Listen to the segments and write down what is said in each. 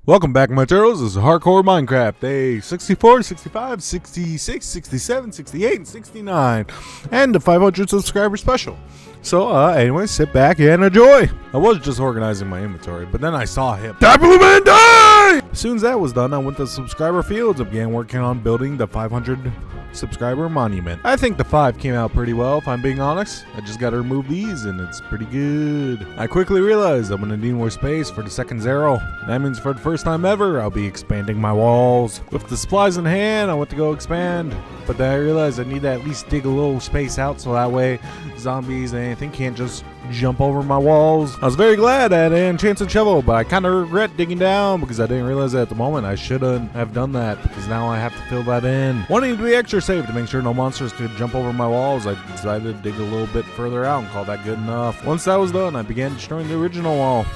Welcome back, my turtles. This is Hardcore Minecraft, day 64, 65, 66, 67, 68, and 69, and the 500 subscriber special. So, anyway, sit back and enjoy. I was just organizing my inventory, but then I saw him. Die, Blue Man, die! As soon as that was done, I went to subscriber fields and began working on building the 500 subscriber monument. I think the 5 came out pretty well, if I'm being honest. I just gotta remove these, and it's pretty good. I quickly realized I'm gonna need more space for the second 0. That means for the first time ever, I'll be expanding my walls. With the supplies in hand, I went to go expand, but then I realized I need to at least dig a little space out so that way zombies and anything can't just jump over my walls. I was very glad I had an enchanted shovel, but I kind of regret digging down because I didn't realize that at the moment I shouldn't have done that, because now I have to fill that in. Wanting to be extra safe to make sure no monsters could jump over my walls, I decided to dig a little bit further out and call that good enough. Once that was done, I began destroying the original wall.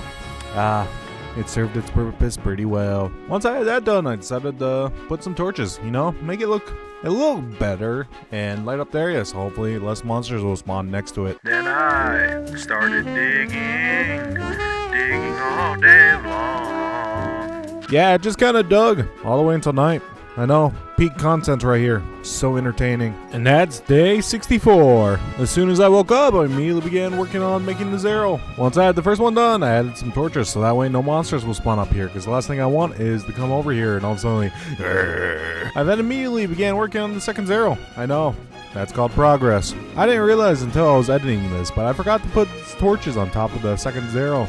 It served its purpose pretty well. Once I had that done, I decided to put some torches, make it look a little better and light up the area, so hopefully less monsters will spawn next to it. Then I started digging all day long. Yeah, it just kind of dug all the way until night. I know, peak content right here. So entertaining. And that's day 64. As soon as I woke up, I immediately began working on making the 0. Once I had the first one done, I added some torches so that way no monsters will spawn up here, because the last thing I want is to come over here and all of a sudden I then immediately began working on the second 0. I know, that's called progress. I didn't realize until I was editing this, but I forgot to put torches on top of the second 0.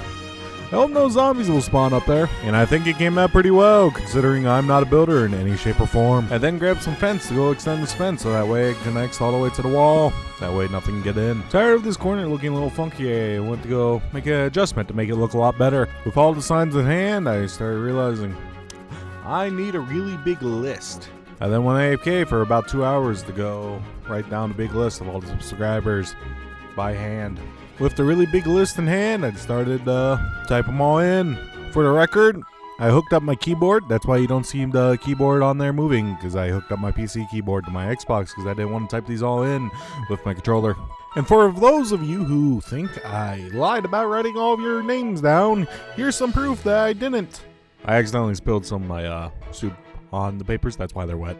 I hope no zombies will spawn up there, and I think it came out pretty well considering I'm not a builder in any shape or form. I then grabbed some fence to go extend this fence so that way it connects all the way to the wall. That way nothing can get in. Tired of this corner looking a little funky, I went to go make an adjustment to make it look a lot better. With all the signs in hand, I started realizing I need a really big list. I then went AFK for about 2 hours to go write down a big list of all the subscribers by hand. With the really big list in hand, I started to type them all in. For the record, I hooked up my keyboard. That's why you don't see the keyboard on there moving, because I hooked up my PC keyboard to my Xbox because I didn't want to type these all in with my controller. And for those of you who think I lied about writing all of your names down, here's some proof that I didn't. I accidentally spilled some of my soup on the papers, that's why they're wet.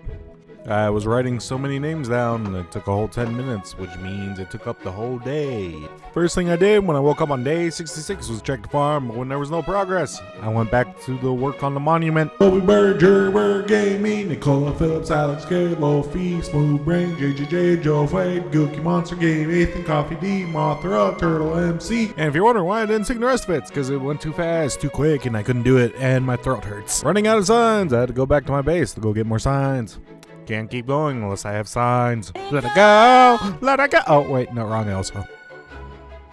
I was writing so many names down and it took a whole 10 minutes, which means it took up the whole day. First thing I did when I woke up on day 66 was check the farm, but when there was no progress, I went back to the work on the monument. Bobby Berger, We're Gaming, Nicola Phillips, Alex Gay, Lofi, Smooth Brain, JJJ, Joe Wade, Gookie Monster Game, Ethan, Coffee D, Mothra, Turtle MC. And if you're wondering why I didn't sing the rest of it, it's because it went too fast, too quick, and I couldn't do it, and my throat hurts. Running out of signs, I had to go back to my base to go get more signs. Can't keep going unless I have signs. Let it go! Let it go! Oh, wait, no, wrong Elsa.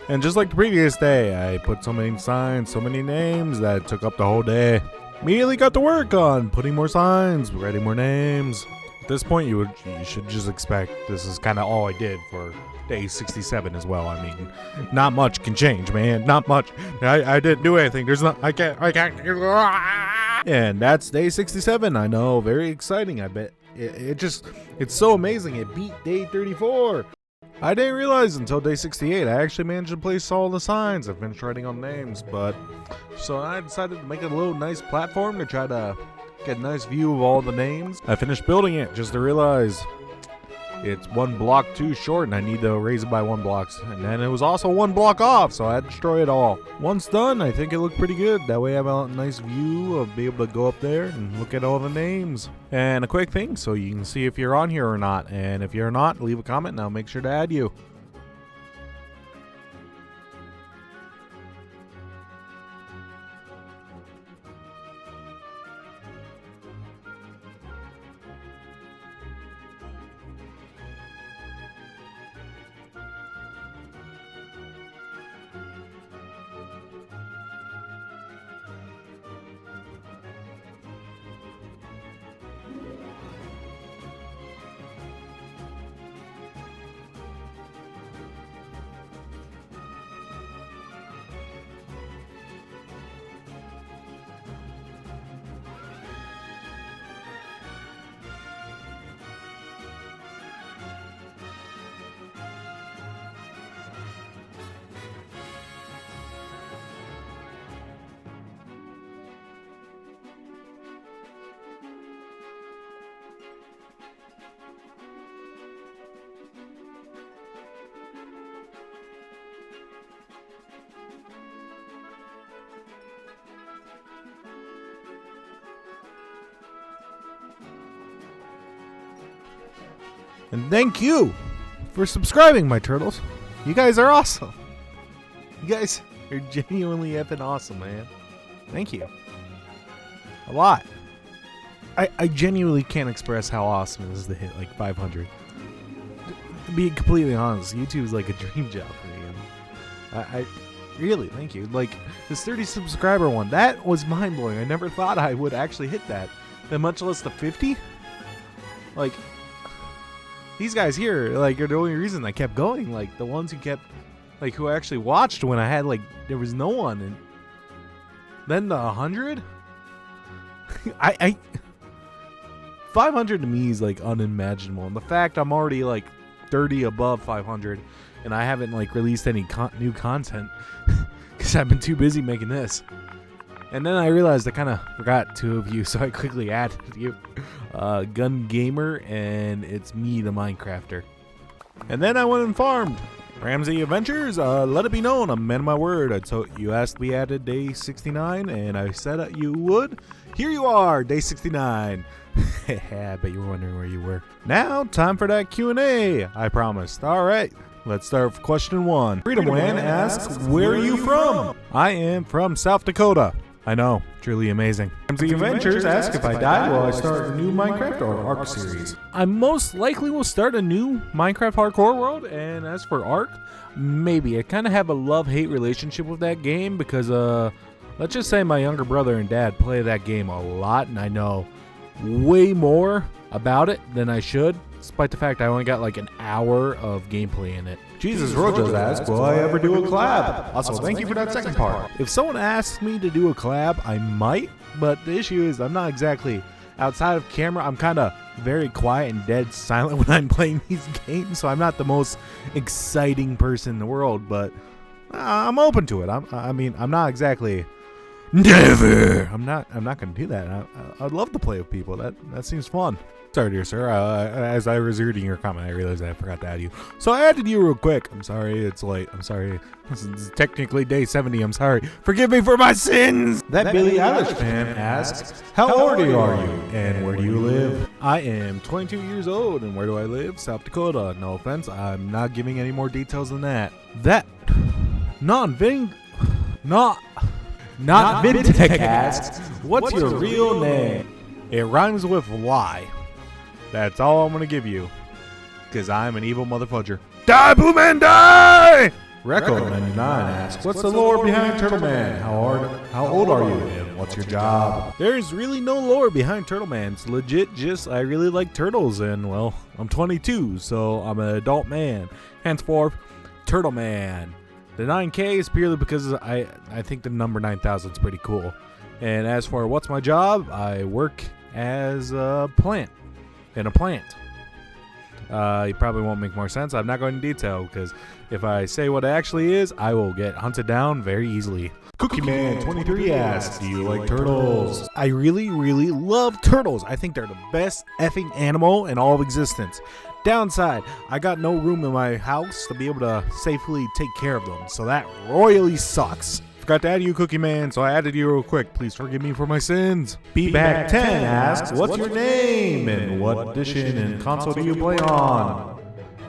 And just like the previous day, I put so many signs, so many names that it took up the whole day. Immediately got to work on putting more signs, writing more names. At this point, you should just expect this is kind of all I did for day 67 as well. I mean, not much can change, man. Not much. I didn't do anything. There's not. I can't. And that's day 67. I know, very exciting. I bet. It's so amazing. It beat day 34. I didn't realize until day 68 I actually managed to place all the signs. I finished writing on names, but so I decided to make a little nice platform to try to get a nice view of all the names. I finished building it just to realize it's 1 block too short and I need to raise it by 1 block. And then it was also 1 block off, so I had to destroy it all. Once done, I think it looked pretty good. That way I have a nice view of being able to go up there and look at all the names. And a quick thing, so you can see if you're on here or not. And if you're not, leave a comment and I'll make sure to add you. And thank you for subscribing, my turtles. You guys are awesome. You guys are genuinely effing awesome, man. Thank you. A lot. I genuinely can't express how awesome it is to hit like 500. To be completely honest, YouTube is like a dream job for me. And I really, thank you. Like, this 30 subscriber one, that was mind-blowing. I never thought I would actually hit that. Then much less the 50. Like, these guys here, like, are the only reason I kept going. Like, the ones who kept, like, who actually watched when I had, like, there was no one. And then the 100? 500 to me is, like, unimaginable. And the fact I'm already, like, 30 above 500 and I haven't, like, released any new content because I've been too busy making this. And then I realized I kind of forgot 2 of you, so I quickly added you. Gun Gamer, and it's me, the Minecrafter. And then I went and farmed. Ramsey Adventures, let it be known, I'm man of my word. So you asked to be added day 69, and I said you would. Here you are, day 69. I bet you were wondering where you were. Now, time for that Q&A, I promised. All right, let's start with question 1. Freedom Wan asks, where are you from? I am from South Dakota. I know, truly amazing. Ramsey Adventures asks, if I die, will I start a new Minecraft or Ark series? I most likely will start a new Minecraft Hardcore World, and as for Ark, maybe. I kind of have a love-hate relationship with that game because, let's just say my younger brother and dad play that game a lot, and I know way more about it than I should, despite the fact I only got like an hour of gameplay in it. Jesus Rojas asks, will I ever do a collab? Also, thank you for that second part. If someone asks me to do a collab, I might, but the issue is I'm not exactly outside of camera. I'm kind of very quiet and dead silent when I'm playing these games, so I'm not the most exciting person in the world, but I'm open to it. I mean, I'm not exactly... Never. I'm not gonna do that. I'd love to play with people. That seems fun. Sorry, dear sir. As I was reading your comment, I realized I forgot to add you. So I added you real quick. I'm sorry it's late. I'm sorry. This is technically day 70. I'm sorry. Forgive me for my sins. That Billie Eilish fan asks, how old are you and where do you live? I am 22 years old, and where do I live? South Dakota. No offense. I'm not giving any more details than that. Not Vintech asks, what's your real name? It rhymes with lie. That's all I'm going to give you. Because I'm an evil motherfudger. Die, Blue Man, die! Reco99 asks, what's the lore behind Turtle Man? How old are you? And what's your job? There's really no lore behind Turtle Man. It's legit just I really like turtles. And, well, I'm 22, so I'm an adult man. Henceforth, Turtle Man. The 9K is purely because I think the number 9,000 is pretty cool. And as for what's my job, I work as a plant. In a plant. It probably won't make more sense. I'm not going into detail because if I say what it actually is, I will get hunted down very easily. Cookie Man 23 asks, do you like turtles? I really, really love turtles. I think they're the best effing animal in all of existence. Downside, I got no room in my house to be able to safely take care of them, so that royally sucks. Forgot to add you, Cookie Man, so I added you real quick. Please forgive me for my sins. BBack10 asks, what's your name and what edition and console do you play on?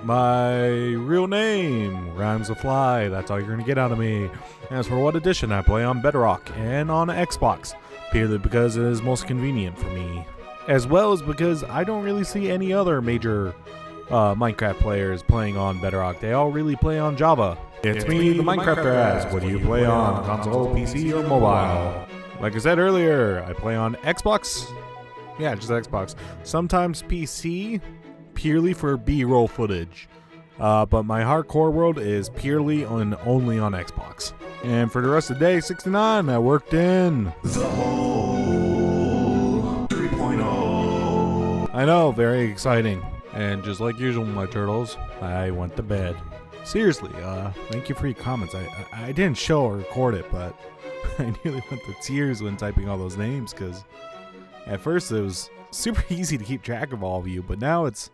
My real name rhymes with fly. That's all you're gonna get out of me. As for what edition, I play on Bedrock and on Xbox, purely because it is most convenient for me, as well as because I don't really see any other major Minecraft players playing on Bedrock. They all really play on Java. It's me, the Minecrafter asks, what do you play on, console, PC, or mobile? Like I said earlier, I play on Xbox. Yeah, just Xbox. Sometimes PC, purely for B-roll footage. But my hardcore world is purely only on Xbox. And for the rest of the day, 69, I worked in the Hole 3.0. I know, very exciting. And just like usual, my turtles, I went to bed. Seriously, thank you for your comments. I didn't show or record it, but I nearly went to tears when typing all those names, because at first it was super easy to keep track of all of you, but now it's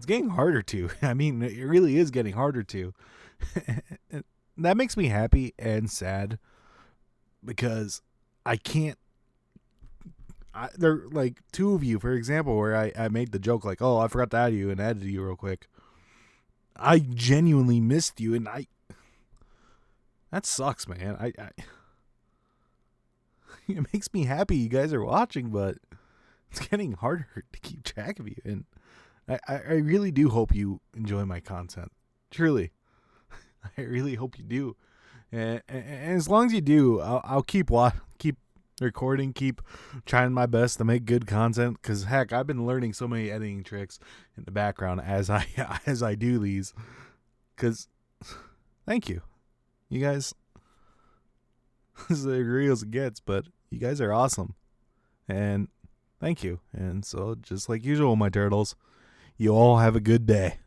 getting harder to. I mean, it really is getting harder to. That makes me happy and sad, because I can't there like two of you, for example, where I made the joke like, oh, I forgot to add you and added you real quick. I genuinely missed you, and that sucks, man. It makes me happy you guys are watching, but it's getting harder to keep track of you, and I really do hope you enjoy my content. Truly, I really hope you do, and as long as you do, I'll keep recording, keep trying my best to make good content. Because heck, I've been learning so many editing tricks in the background as I do these. Because thank you, you guys. This is as real as it gets, but you guys are awesome, and thank you. And so, just like usual, my turtles, you all have a good day.